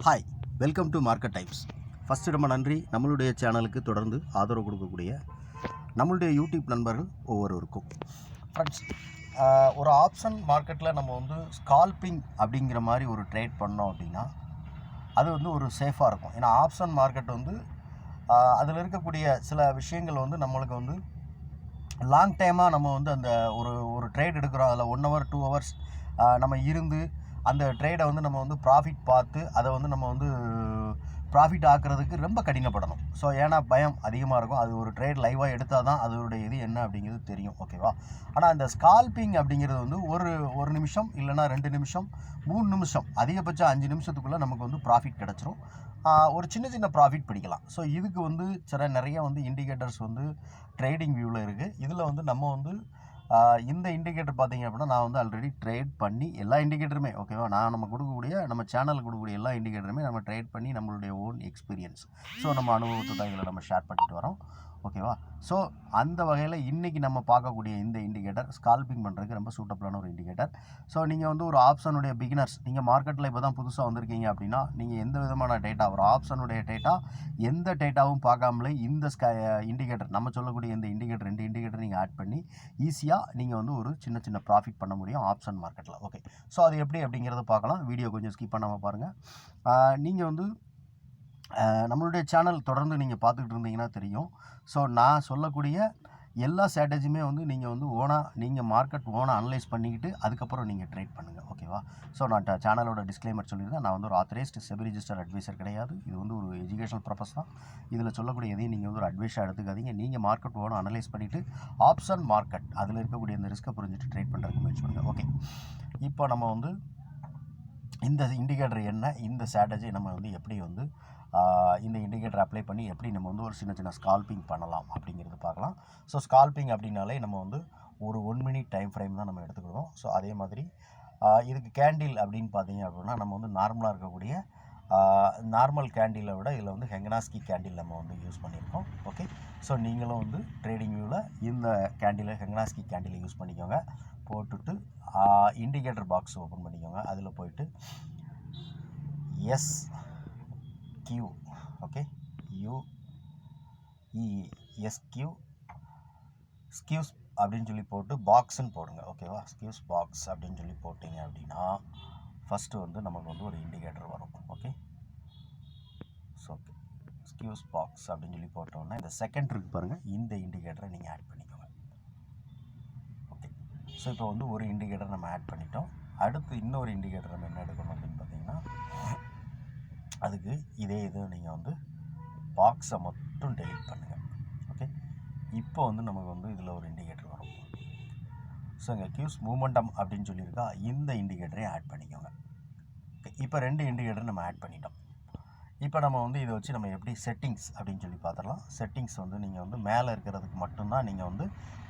Hi, welcome to market times. First ரொம்ப நன்றி நம்மளுடைய சேனலுக்கு தொடர்ந்து ஆதரவு கொடுக்கக்கூடிய நம்மளுடைய யூடியூப் நண்பர்கள் ஒவ்வொருவருக்கும். ஃப்ரெண்ட்ஸ், ஒரு ஆப்ஷன் மார்க்கெட்டில் நம்ம வந்து ஸ்கால்பிங் அப்படிங்கிற மாதிரி ஒரு ட்ரேட் பண்ணோம் அப்படின்னா அது வந்து ஒரு சேஃபாக இருக்கும். ஏன்னா ஆப்ஷன் மார்க்கெட் வந்து அதில் இருக்கக்கூடிய சில விஷயங்கள் வந்து நம்மளுக்கு வந்து லாங் டைமாக நம்ம வந்து அந்த ஒரு ட்ரேட் எடுக்கிறோம். அதில் 1 hour 2 hours நம்ம இருந்து அந்த ட்ரேடை வந்து நம்ம வந்து ப்ராஃபிட் பார்த்து அதை வந்து நம்ம வந்து ப்ராஃபிட் ஆக்குறதுக்கு ரொம்ப கடினப்படணும். ஸோ ஏன்னா பயம் அதிகமாக இருக்கும். அது ஒரு ட்ரேட் லைவாக எடுத்தால் தான் அதோடைய இது என்ன அப்படிங்கிறது தெரியும். ஓகேவா? ஆனால் இந்த ஸ்கால்பிங் அப்படிங்கிறது வந்து ஒரு நிமிஷம் இல்லைனா 2 நிமிஷம் 3 நிமிஷம் அதிகபட்சம் 5 நிமிஷத்துக்குள்ளே நமக்கு வந்து ப்ராஃபிட் கிடச்சிரும். ஒரு சின்ன ப்ராஃபிட் பிடிக்கலாம். ஸோ இதுக்கு வந்து நிறைய வந்து இண்டிகேட்டர்ஸ் வந்து ட்ரேடிங் வியூவில் இருக்குது. இதில் வந்து நம்ம வந்து இந்த இண்டிகேட்டர் பார்த்தீங்க அப்படின்னா நான் வந்து ஆல்ரெடி ட்ரேட் பண்ணி எல்லா இண்டிகேட்டருமே ஓகேவா, நம்ம சேனலுக்கு கொடுக்கக்கூடிய எல்லா இண்டிகேட்டருமே நம்ம ட்ரேட் பண்ணி நம்மளுடைய ஓன் எக்ஸ்பீரியன்ஸ், ஸோ நம்ம அனுபவத்தை தான் இதில் நம்ம ஷேர் பண்ணிட்டு வரோம். ஓகேவா? ஸோ அந்த வகையில் இன்றைக்கி நம்ம பார்க்கக்கூடிய இந்த இண்டிகேட்டர் ஸ்கால்பிங் பண்ணுறதுக்கு ரொம்ப சூட்டபிளான ஒரு இண்டிகேட்டர். ஸோ நீங்கள் வந்து ஒரு ஆப்ஷனுடைய பிகினர்ஸ், நீங்கள் மார்க்கெட்டில் இப்போ தான் புதுசாக வந்திருக்கீங்க அப்படின்னா நீங்கள் எந்த விதமான டேட்டா, ஒரு ஆப்ஷனுடைய டேட்டா எந்த டேட்டாவும் பார்க்காமலே இந்த இண்டிகேட்டர், நம்ம சொல்லக்கூடிய இந்த இண்டிகேட்டர் 2 இண்டிகேட்டர் நீங்கள் ஆட் பண்ணி ஈஸியாக நீங்கள் வந்து ஒரு சின்ன ப்ராஃபிட் பண்ண முடியும் ஆப்ஷன் மார்க்கெட்டில். ஓகே, ஸோ அது எப்படி அப்படிங்கிறத பார்க்கலாம். வீடியோ கொஞ்சம் ஸ்கிப் பண்ணாமல் பாருங்கள். நீங்கள் வந்து நம்மளுடைய சேனல் தொடர்ந்து நீங்கள் பார்த்துக்கிட்டு இருந்தீங்கன்னா தெரியும். ஸோ நான் சொல்லக்கூடிய எல்லா ஸ்ட்ராட்டஜியுமே வந்து நீங்கள் வந்து நீங்கள் மார்க்கெட் அனலைஸ் பண்ணிக்கிட்டு அதுக்கப்புறம் நீங்கள் ட்ரேட் பண்ணுங்கள். ஓகேவா? ஸோ நான் சேனலோட டிஸ்க்ளைமர் சொல்லியிருந்தேன். நான் வந்து ஒரு ஆத்தரைஸ்டு செபி ரிஜிஸ்டர் அட்வைசர் கிடையாது. இது வந்து ஒரு எஜுகேஷனல் பர்பஸ் தான். இதில் சொல்லக்கூடிய எதையும் நீங்கள் வந்து ஒரு அட்வைஸாக எடுத்துக்காதீங்க. நீங்கள் மார்க்கெட் அனலைஸ் பண்ணிவிட்டு ஆப்ஷன் மார்க்கெட் அதில் இருக்கக்கூடிய இந்த ரிஸ்க்கை புரிஞ்சுட்டு ட்ரேட் பண்ணுறதுக்கு முயற்சி பண்ணுங்கள். ஓகே, இப்போ நம்ம வந்து இந்த இண்டிகேட்டர் என்ன, இந்த ஸ்ட்ராட்டஜி நம்ம வந்து எப்படி வந்து இந்த இண்டிகேட்டர் அப்ளை பண்ணி எப்படி நம்ம வந்து ஒரு சின்ன ஸ்கால்பிங் பண்ணலாம் அப்படிங்கிறது பார்க்கலாம். ஸோ ஸ்கால்பிங் அப்படின்னாலே நம்ம வந்து ஒரு 1 minute டைம் ஃப்ரேம் தான் நம்ம எடுத்துக்கிடுவோம். ஸோ அதே மாதிரி இதுக்கு கேண்டில் அப்படின்னு பார்த்தீங்க அப்படின்னா நம்ம வந்து நார்மலாக இருக்கக்கூடிய நார்மல் கேண்டிலை விட இதில் வந்து ஹெங்கனாஸ்கி கேண்டில் நம்ம வந்து யூஸ் பண்ணியிருக்கோம். ஓகே, ஸோ நீங்களும் வந்து ட்ரேடிங் வியூவில் இந்த கேண்டிலை ஹெங்கனாஸ்கி கேண்டிலை யூஸ் பண்ணிக்கோங்க. போட்டுட்டு இண்டிகேட்டர் பாக்ஸ் ஓப்பன் பண்ணிக்கோங்க. அதில் போயிட்டு SQ, ஓகே, UESQ ஸ்கியூஸ் அப்படின்னு சொல்லி போட்டு பாக்ஸ்ன்னு போடுங்க. ஓகேவா? ஸ்கியூஸ் பாக்ஸ் அப்படின்னு சொல்லி போட்டிங்க அப்படின்னா ஃபஸ்ட்டு வந்து நமக்கு வந்து ஒரு இண்டிகேட்டர் வரும். ஓகே, ஸோ ஓகே, ஸ்கியூஸ் பாக்ஸ் அப்படின்னு சொல்லி போட்டோன்னா இந்த செகண்ட் இருக்கு பாருங்கள், இந்த இண்டிகேட்டரை நீங்கள் ஆட் பண்ணிக்கோங்க. ஓகே, ஸோ இப்போ வந்து ஒரு இண்டிகேட்டர் நம்ம ஆட் பண்ணிட்டோம். அடுத்து இன்னொரு இண்டிகேட்டர் நம்ம என்ன எடுக்கணும் அப்படின்னு பார்த்தீங்கன்னா அதுக்கு இதே இது நீங்கள் வந்து பாக்ஸை மட்டும் டெலீட் பண்ணுங்கள். ஓகே, இப்போ வந்து நமக்கு வந்து இதில் ஒரு இண்டிகேட்டர் வரும். ஸோ இங்கே கியூஸ் மூமெண்டம் அப்படின்னு சொல்லியிருக்கா, இந்த இண்டிகேட்டரையும் ஆட் பண்ணிக்கோங்க. ஓகே, இப்போ 2 இண்டிகேட்டர் நம்ம ஆட் பண்ணிட்டோம். இப்போ நம்ம வந்து இதை வச்சு நம்ம எப்படி செட்டிங்ஸ் அப்படின்னு சொல்லி பார்த்துடலாம். செட்டிங்ஸ் வந்து நீங்கள் வந்து மேலே இருக்கிறதுக்கு மட்டும்தான் நீங்கள் வந்து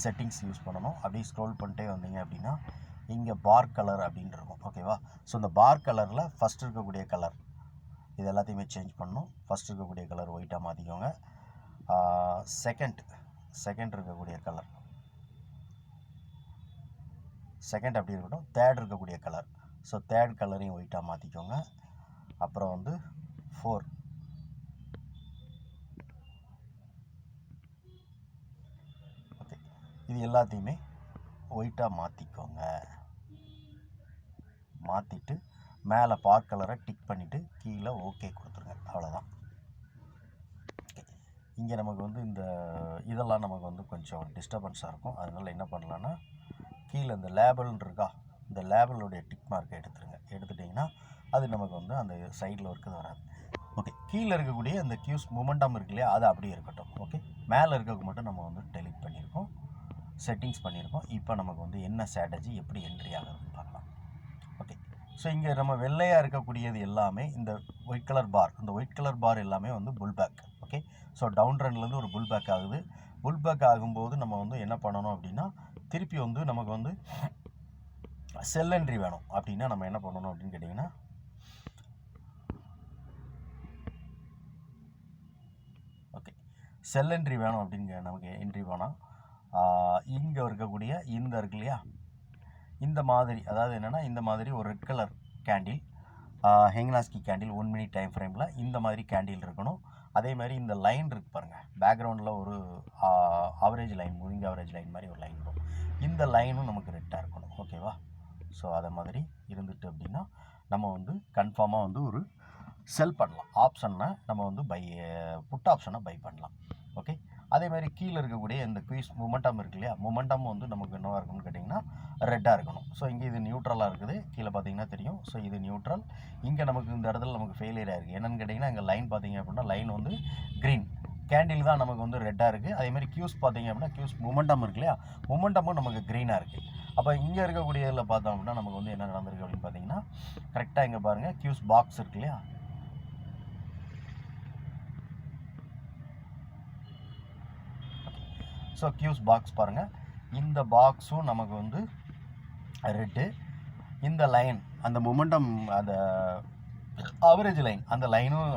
செட்டிங்ஸ் யூஸ் பண்ணணும். அப்படியே ஸ்க்ரோல் பண்ணிட்டே வந்தீங்க அப்படின்னா இங்கே பார் கலர் அப்படின்னு இருக்கும். ஓகேவா? ஸோ இந்த பார் கலரில் ஃபஸ்ட் இருக்கக்கூடிய கலர் இது எல்லாத்தையுமே சேஞ்ச் பண்ணணும். ஃபஸ்ட் இருக்கக்கூடிய கலர் ஒயிட்டாக மாற்றிக்கோங்க. செகண்ட் இருக்கக்கூடிய கலர் செகண்ட் அப்படி இருக்கட்டும். தேர்ட் இருக்கக்கூடிய கலர், ஸோ தேர்ட் கலரையும் ஒயிட்டாக மாற்றிக்கோங்க. அப்புறம் வந்து 4, ஓகே, இது எல்லாத்தையுமே ஒயிட்டாக மாற்றிக்கோங்க. மாற்றிட்டு மேலே பார் கலரை டிக் பண்ணிவிட்டு கீழே ஓகே கொடுத்துருங்க. அவ்வளோதான். இங்கே நமக்கு வந்து இதெல்லாம் நமக்கு வந்து கொஞ்சம் டிஸ்டர்பன்ஸாக இருக்கும். அதனால் என்ன பண்ணலான்னா கீழே இந்த லேபிள்னு இருக்கா, இந்த லேபிளுடைய டிக் மார்க்கை எடுத்துட்டிங்கன்னா அது நமக்கு வந்து அந்த சைடில் இருக்கிறது வராது. ஓகே, கீழே இருக்கக்கூடிய இந்த கியூஸ் மூமெண்டம் இருக்கு இல்லையா, அது அப்படியே இருக்கட்டும். ஓகே, மேலே இருக்கிறது மட்டும் நம்ம வந்து டெலீட் பண்ணியிருக்கோம், செட்டிங்ஸ் பண்ணியிருக்கோம். இப்போ நமக்கு வந்து என்ன ஸ்ட்ராட்டஜி எப்படி என்ட்ரி ஆகுதுன்னு பார்க்கலாம். ஓகே, ஸோ இங்கே நம்ம வெள்ளையாக இருக்கக்கூடியது எல்லாமே இந்த ஒயிட் கலர் பார், இந்த ஒயிட் கலர் பார் எல்லாமே வந்து pull back. Okay, so down ட்ரெண்ட்லேருந்து ஒரு புல் பேக் ஆகுது. புல் பேக் ஆகும்போது நம்ம வந்து என்ன பண்ணணும் அப்படின்னா திருப்பி வந்து நமக்கு வந்து செல் என்ட்ரி வேணும். அப்படின்னா நம்ம என்ன பண்ணணும் அப்படின்னு கேட்டிங்கன்னா ஓகே, செல் என்ட்ரி வேணும் அப்படிங்க நமக்கு என்ட்ரி வேணாம். இங்கே இருக்கக்கூடிய இந்த இருக்கு இல்லையா, இந்த மாதிரி, அதாவது என்னென்னா இந்த மாதிரி ஒரு ரெட் கலர் கேண்டில் ஹெங்கனாஸ்கி கேண்டில் 1 மினிட் டைம் ஃப்ரேமில் இந்த மாதிரி கேண்டில் இருக்கணும். அதே மாதிரி இந்த லைன் இருக்குது பாருங்கள், பேக்ரவுண்டில் ஒரு average line, moving average line மாதிரி ஒரு லைன் வரும். இந்த லைனும் நமக்கு ரெட்டாக இருக்கணும். ஓகேவா? ஸோ அதை மாதிரி இருந்துட்டு அப்படின்னா நம்ம வந்து கன்ஃபார்மாக வந்து ஒரு செல் பண்ணலாம். ஆப்ஷனை நம்ம வந்து புட் ஆப்ஷனை பை பண்ணலாம். ஓகே, அதே மாதிரி கீழே இருக்கக்கூடிய இந்த குயிஸ் மொமெண்டம் இருக்கு இல்லையா, மொமெண்டம் வந்து நமக்கு என்னவாக இருக்கணும்னு கேட்டிங்கன்னா ரெட்டாக இருக்கணும். ஸோ இங்கே இது நியூட்ரலாக இருக்குது, கீழே பார்த்தீங்கன்னா தெரியும். ஸோ இது நியூட்ரல். இங்கே நமக்கு இந்த இடத்துல நமக்கு ஃபெயிலியர் ஆகிருக்கு. என்னென்னு கேட்டிங்கன்னா இங்கே லைன் பார்த்தீங்க அப்படின்னா லைன் வந்து க்ரீன், கேண்டில் தான் நமக்கு வந்து ரெட்டாக இருக்குது. அதே மாதிரி கியூஸ் பார்த்தீங்க அப்படின்னா கியூஸ் மொமெண்டம் இருக்கு இல்லையா, மொமெண்டமும் நமக்கு க்ரீனாக இருக்குது. அப்போ இங்கே இருக்கக்கூடிய இதில் பார்த்தோம் அப்படின்னா நமக்கு வந்து என்ன நடந்திருக்கு அப்படின்னு பார்த்தீங்கன்னா கரெக்டாக இங்கே பாருங்கள், கியூஸ் பாக்ஸ் இருக்கு இல்லையா, ஸோ கியூஸ் பாக்ஸ் பாருங்கள், இந்த பாக்ஸும் நமக்கு வந்து ரெட்டு, இந்த லைன் அந்த மொமெண்டம் அந்த ஆவரேஜ் லைன் அந்த லைனும்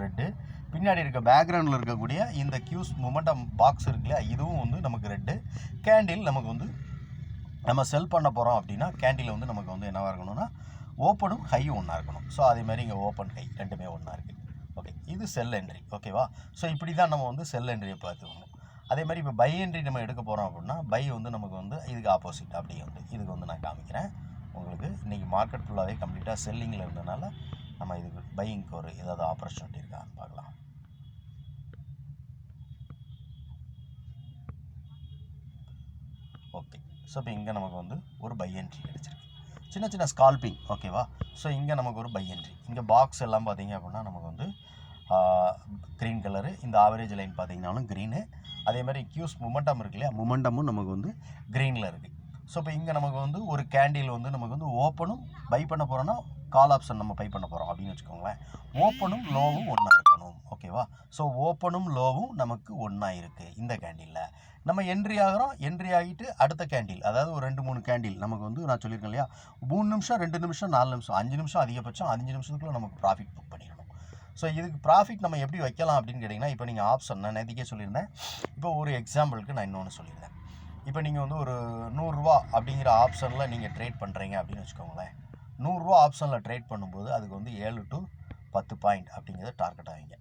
ரெட்டு, பின்னாடி இருக்க பேக்ரவுண்டில் இருக்கக்கூடிய இந்த கியூஸ் மொமெண்டம் பாக்ஸ் இருக்கு இல்லையா, இதுவும் வந்து நமக்கு ரெட்டு. கேண்டில் நமக்கு வந்து நம்ம செல் பண்ண போகிறோம் அப்படின்னா கேண்டில் வந்து நமக்கு வந்து என்னவாக இருக்கணும்னா ஓப்பனும் ஹையும் ஒன்றா இருக்கணும். ஸோ அதே மாதிரி இங்கே ஓப்பன் ஹை ரெண்டுமே ஒன்றா இருக்குது. ஓகே, இது செல் என்ட்ரி. ஓகேவா? ஸோ இப்படி தான் நம்ம வந்து செல் என்ட்ரியை பார்த்துக்கணும். அதே மாதிரி இப்போ பை என்ட்ரி நம்ம எடுக்க போகிறோம் அப்படின்னா பை வந்து நமக்கு வந்து இதுக்கு ஆப்போசிட் அப்படியே வந்து இதுக்கு வந்து நான் காமிக்கிறேன் உங்களுக்கு. இன்றைக்கி மார்க்கெட் ஃபுல்லாகவே கம்ப்ளீட்டாக செல்லிங்கில் இருந்ததுனால நம்ம இதுக்கு பையிங்க்கு ஒரு ஏதாவது ஆப்பர்ச்சுனிட்டி இருக்கான்னு பார்க்கலாம். ஓகே, ஸோ இப்போ இங்கே நமக்கு வந்து ஒரு பை என்ட்ரி கிடச்சிருக்கு, சின்ன சின்ன ஸ்கால்பிங். ஓகேவா? ஸோ இங்கே நமக்கு ஒரு பை என்ட்ரி. இங்கே பாக்ஸ் எல்லாம் பார்த்தீங்க அப்படின்னா நமக்கு வந்து க்ரீன் கலரு, இந்த ஆவரேஜ் லைன் பார்த்தீங்கன்னாலும் க்ரீனு. அதே மாதிரி கியூஸ் மொமெண்டம் இருக்கு இல்லையா, மொமெண்டமும் நமக்கு வந்து க்ரீனில் இருக்குது. ஸோ இப்போ இங்கே நமக்கு வந்து ஒரு கேண்டில் வந்து நமக்கு வந்து ஓப்பனும் பை பண்ண போகிறோன்னா கால் ஆப்ஷன் நம்ம பை பண்ண போகிறோம் அப்படின்னு வச்சுக்கோங்களேன். ஓப்பனும் லோவும் ஒன்றா இருக்கணும். ஓகேவா? ஸோ ஓப்பனும் லோவும் நமக்கு ஒன்றா இருக்குது. இந்த கேண்டிலில் நம்ம என்ட்ரி ஆகிறோம், என்ட்ரி ஆகிட்டு அடுத்த கேண்டில், அதாவது ஒரு 2-3 கேண்டில் நமக்கு வந்து நான் சொல்லியிருக்கேன் இல்லையா, 3 நிமிஷம் 2 நிமிஷம் 4 நிமிஷம் 5 நிமிஷம் அதிகபட்சம் 5 நிமிஷத்துக்குள்ளே நமக்கு ப்ராஃபிட் புக் பண்ணிடணும். ஸோ இதுக்கு ப்ராஃபிட் நம்ம எப்படி வைக்கலாம் அப்படின்னு கேட்டிங்கன்னா, இப்போ நீங்கள் ஆப்ஷன் நான் நேற்றுக்கே சொல்லியிருந்தேன். இப்போ ஒரு எக்ஸாம்பிளுக்கு நான் இன்னொன்று சொல்லியிருந்தேன். இப்போ நீங்கள் வந்து ஒரு 100 ரூபா அப்படிங்கிற ஆப்ஷனில் நீங்கள் ட்ரேட் பண்ணுறீங்க அப்படின்னு வச்சுக்கோங்களேன். 100 ரூபா ஆப்ஷனில் ட்ரேட் பண்ணும்போது அதுக்கு வந்து 7 to 10 பாயிண்ட் அப்படிங்கிறத டார்கெட் ஆகிங்க.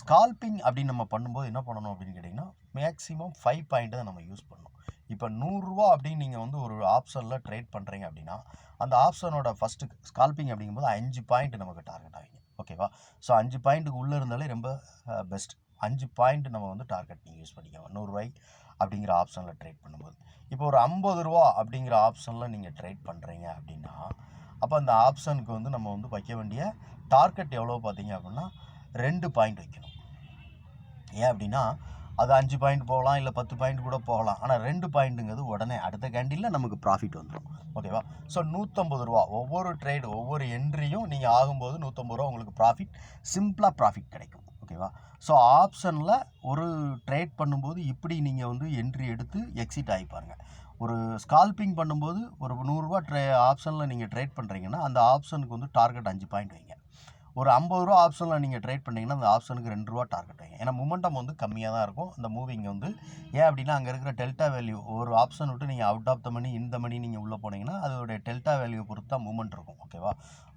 ஸ்கால்பிங் அப்படின்னு நம்ம பண்ணும்போது என்ன பண்ணணும் அப்படின்னு கேட்டிங்கன்னா மேக்ஸிமம் 5 பாயிண்ட் தான் நம்ம யூஸ் பண்ணணும். இப்போ 100 ரூபா அப்படின்னு நீங்கள் வந்து ஒரு ஆப்ஷனில் ட்ரேட் பண்ணுறீங்க அப்படின்னா அந்த ஆப்ஷனோட ஃபஸ்ட்டு ஸ்கால்பிங் அப்படிங்கும்போது 5 பாயிண்ட் நமக்கு டார்கெட் ஆகிங்க. ஓகேவா? ஸோ 5 பாயிண்ட்டுக்கு உள்ளே இருந்தாலே ரொம்ப பெஸ்ட். 5 பாயிண்ட் நம்ம வந்து டார்கெட் நீங்கள் யூஸ் பண்ணிக்கோங்க 100 ரூபாய் அப்படிங்கிற ஆப்ஷனில் ட்ரேட் பண்ணும்போது. இப்போ ஒரு 50 ரூபா அப்படிங்கிற ஆப்ஷனில் நீங்கள் ட்ரேட் பண்ணுறீங்க அப்படின்னா அப்போ அந்த ஆப்ஷனுக்கு வந்து நம்ம வந்து வைக்க வேண்டிய டார்கெட் எவ்வளோ பார்த்தீங்க அப்படின்னா 2 பாயிண்ட் வைக்கணும். ஏன் அப்படின்னா அது 5 பாயிண்ட் போகலாம், இல்லை 10 பாயிண்ட் கூட போகலாம். ஆனால் 2 பாயிண்ட்டுங்கிறது உடனே அடுத்த கேண்டிலில் நமக்கு ப்ராஃபிட் வந்துடும். ஓகேவா? ஸோ 150 ரூபா ஒவ்வொரு ட்ரேடு ஒவ்வொரு என்ட்ரியும் நீங்கள் ஆகும்போது 150 ரூபா உங்களுக்கு ப்ராஃபிட், சிம்பிளாக ப்ராஃபிட் கிடைக்கும். ஓகேவா? ஸோ ஆப்ஷனில் ஒரு ட்ரேட் பண்ணும்போது இப்படி நீங்கள் வந்து என்ட்ரி எடுத்து எக்ஸிட் ஆகி பாருங்கள். ஒரு ஸ்கால்பிங் பண்ணும்போது ஒரு 100 ரூபா ஆப்ஷனில் நீங்கள் ட்ரேட் பண்ணுறீங்கன்னா அந்த ஆப்ஷனுக்கு வந்து டார்கெட் 5 பாயிண்ட் வைங்க. ஒரு 50 ரூபா ஆப்ஷனில் நீங்கள் ட்ரேட் பண்ணிங்கன்னா அந்த ஆப்ஷனுக்கு 2 ரூபா டார்கெட் வைங்க. ஏன்னா மொமெண்டம் வந்து கம்மியாக தான் இருக்கும் இந்த மூவிங் வந்து. ஏன் அப்படின்னா அங்கே இருக்கிற டெல்டா வேல்யூ ஒரு ஆப்ஷன் விட்டு நீங்கள் அவுட் ஆஃப் த மணி இந்த மணி நீங்கள் உள்ளே போனீங்கன்னா அதோடைய டெல்டா வேல்யூ பொறுத்து தான் மூமெண்ட் இருக்கும். ஓகேவா?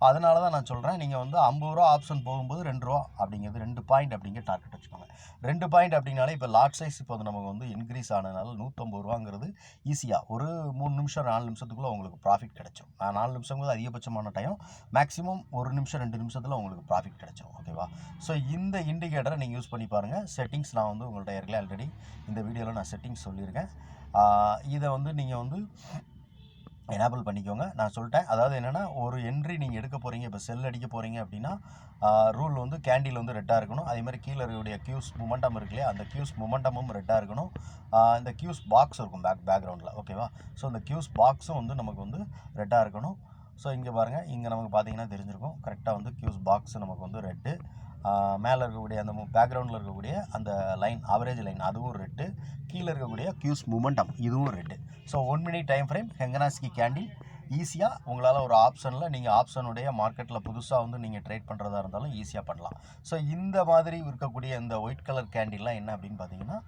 அதனால தான் நான் சொல்கிறேன், நீங்கள் வந்து 50 ரூபா ஆப்ஷன் போகும்போது 2 ரூபா அப்படிங்கிறது 2 பாயிண்ட் அப்படிங்கிற டார்கெட் வச்சுக்கோங்க. 2 பாயிண்ட் அப்படின்னாலே இப்போ லாட் சைஸ் இப்போ நமக்கு வந்து இன்க்ரீஸ் ஆனதுனால 150 ரூபாங்கிறது ஈஸியாக ஒரு 3 நிமிஷம் 4 நிமிஷத்துக்குள்ளே உங்களுக்கு ப்ராஃபிட் கிடைச்சிடும். 4 நிமிஷங்கிறது அதிகபட்சமான டைம், மேக்ஸிமம் 1 நிமிஷம் 2 நிமிஷத்தில் உங்களுக்கு ப்ராஃபிட் கிடைச்சிடும். ஓகேவா? ஸோ இந்த இண்டிகேட்டரை நீங்கள் யூஸ் பண்ணி பாருங்கள். செட்டிங்ஸ் நான் வந்து உங்கள்கிட்ட ஏற்கனவே ஆல்ரெடி இந்த வீடியோவில் நான் செட்டிங்ஸ் சொல்லியிருக்கேன். இதை வந்து நீங்கள் வந்து எனேபிள் பண்ணிக்கோங்க. நான் சொல்லிட்டேன், அதாவது என்னென்னா ஒரு என்ட்ரி நீங்கள் எடுக்க போகிறீங்க, இப்போ செல் அடிக்க போகிறீங்க அப்படின்னா ரூல் வந்து கேண்டில் வந்து ரெட்டாக இருக்கணும். அதே மாதிரி கீழே இருக்கக்கூடிய கியூஸ் மொமெண்டம் இருக்கு இல்லையா, அந்த கியூஸ் மொமெண்டமும் ரெட்டாக இருக்கணும். இந்த கியூஸ் பாக்ஸ் இருக்கும் பேக்ரவுண்டில். ஓகேவா? ஸோ இந்த கியூஸ் பாக்ஸும் வந்து நமக்கு வந்து ரெட்டாக இருக்கணும். ஸோ இங்கே பாருங்கள், இங்கே நமக்கு பார்த்தீங்கன்னா தெரிஞ்சிருக்கும் கரெக்டாக வந்து கியூஸ் பாக்ஸ் நமக்கு வந்து ரெட்டு, மேலே இருக்கக்கூடிய அந்த பேக்ரவுண்டில் இருக்கக்கூடிய அந்த லைன் ஆவரேஜ் லைன் அதுவும் ரெட்டு, கீழே இருக்கக்கூடிய கியூஸ் மொமெண்டம் இதுவும் red. So 1 minute time frame Heikin Ashi candle ஈஸியாக உங்களால் ஒரு ஆப்ஷனில் நீங்கள் ஆப்ஷனுடைய மார்க்கெட்டில் புதுசாக வந்து நீங்கள் ட்ரேட் பண்ணுறதா இருந்தாலும் ஈஸியாக பண்ணலாம். ஸோ இந்த மாதிரி இருக்கக்கூடிய இந்த ஒயிட் கலர் கேண்டில்லாம் என்ன அப்படின்னு பார்த்தீங்கன்னா,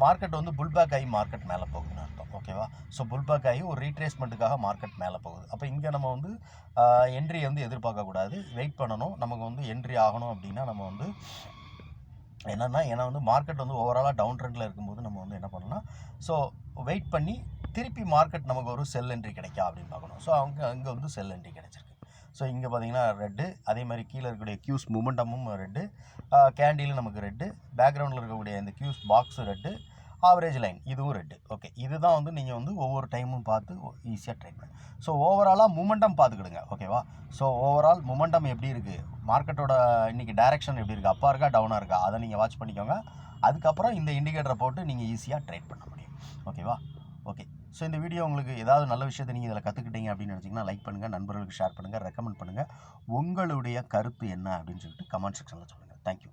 மார்க்கெட் வந்து புல்பேக் ஆகி மார்க்கெட் மேலே போகுதுன்னு அர்த்தம். ஓகேவா? ஸோ புல்பேக் ஆகி ஒரு ரீட்ரேஸ்மெண்ட்டுக்காக மார்க்கெட் மேலே போகுது. அப்போ இங்கே நம்ம வந்து என்ட்ரி வந்து எதிர்பார்க்கக்கூடாது, வெயிட் பண்ணணும். நமக்கு வந்து என்ட்ரி ஆகணும் அப்படின்னா நம்ம வந்து ஏன்னா வந்து மார்க்கெட் வந்து ஓவராலாக டவுன் ட்ரெண்டில் இருக்கும்போது நம்ம வந்து என்ன பண்ணலாம், ஸோ வெயிட் பண்ணி திருப்பி மார்க்கெட் நமக்கு ஒரு செல் என்ட்ரி கிடைக்கா அப்படின்னு பார்க்கணும். ஸோ அங்கே வந்து செல் என்ட்ரி கிடைச்சிருக்கு. ஸோ இங்கே பார்த்தீங்கன்னா ரெட்டு, அதே மாதிரி கீழே இருக்கக்கூடிய கியூஸ் மூமெண்டமும் ரெட்டு, கேண்டிலும் நமக்கு ரெட்டு, பேக்ரவுண்டில் இருக்கக்கூடிய இந்த கியூஸ் பாக்ஸ் ரெட்டு, ஆவரேஜ் லைன் இதுவும் ரெட்டு. ஓகே, இதுதான் வந்து நீங்கள் வந்து ஒவ்வொரு டைமும் பார்த்து ஈஸியாக ட்ரேட் பண்ணு. ஸோ ஓவராலாக மூமெண்டம் பார்த்துக்கிடுங்க. ஓகேவா? ஸோ ஓவரால் மூமெண்டம் எப்படி இருக்குது, மார்க்கெட்டோட இன்றைக்கி டைரெக்ஷன் எப்படி இருக்குது, அப்பா இருக்கா டவுனாக இருக்கா, அதை நீங்கள் வாட்ச் பண்ணிக்கோங்க. அதுக்கப்புறம் இந்த இண்டிகேட்டரை போட்டு நீங்கள் ஈஸியாக ட்ரேட் பண்ண முடியும். ஓகேவா? ஓகே. ஸோ இந்த வீடியோ உங்களுக்கு ஏதாவது நல்ல விஷயத்தை நீங்கள் இதில் கற்றுக்கிட்டீங்க அப்படின்னு நினச்சிங்கன்னா லைக் பண்ணுங்கள், நண்பர்களுக்கு ஷேர் பண்ணுங்கள், ரெக்கமெண்ட் பண்ணுங்கள். உங்களுடைய கருத்து என்ன அப்படின்னு சொல்லிட்டு கமெண்ட் செக்ஷனில் சொல்லுங்கள். தேங்க்யூ.